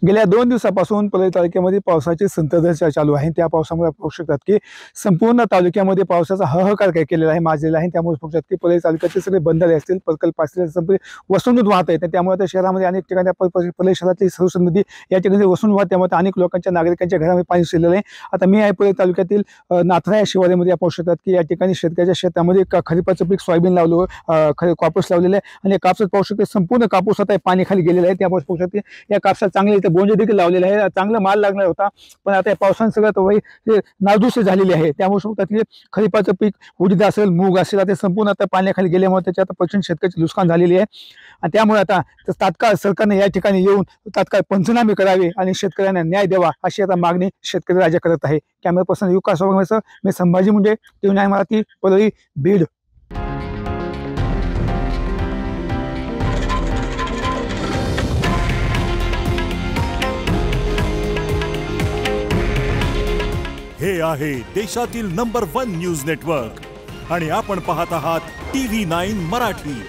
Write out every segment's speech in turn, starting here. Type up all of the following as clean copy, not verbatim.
गेल्या 2 दिवसापासून पलई तालुक्यामध्ये पावसाची संततधार चालू आहे। त्या पावसामुळे आपण पाहू शकतात की संपूर्ण तालुक्यामध्ये पावसाचा हाहाकार काय केलेला आहे, माजलेला आहे। त्यामुळे पाहू शकतात की पलई तालुक्याचे सगळे बंधारे असतील, प्रकल्प असतील, संपूर्ण वसंत वाहत आहेत। त्यामुळे आता शहरामध्ये अनेक ठिकाणी पलई शहरातली सरस्वती नदी या ठिकाणी वसंत वाहत, त्यामुळे अनेक लोकांच्या नागरिकांच्या घरामध्ये पाणी शिरलेलं आहे। आता मी आहे पलई तालुक्यातील नाथरा या शिवारामध्ये पाहू शकतात की या ठिकाणी शेतकऱ्याच्या शेतामध्ये खरीपाचं पीक सोयाबीन लावलं, कापूस लावलेलं आहे आणि कापसात पाहू शकते संपूर्ण कापूस आता पाणी खाली गेलेलं आहे। त्यामुळे पाहू शकते या कापसात चांगले इथे बोंजे देखील लावलेले आहे, चांगला माल लागणार होता, पण आता या पावसाने सगळं नादुरुस्त झालेली आहे। त्यामुळे शकतात की खरीपाचं पीक उडीद असेल, मूग असेल, ते संपूर्ण आता पाण्याखाली गेल्यामुळे त्याच्या आता प्रचंड शेतकऱ्याची नुकसान झालेली आहे। आणि त्यामुळे आता तात्काळ सरकारने या ठिकाणी येऊन तात्काळ पंचनामे करावे आणि शेतकऱ्यांना न्याय द्यावा अशी आता मागणी शेतकरी राजा करत आहे। कॅमेरा पर्सन युकास सोबत मी संभाजी मुंडे, टीव्ही 9 मराठी, पलई, बीड। हे आहे देशातील नंबर 1 न्यूज नेटवर्क आणि आपण पाहत आहात टीव्ही 9 मराठी।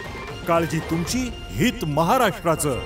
काळजी तुमची, हित महाराष्ट्राचं।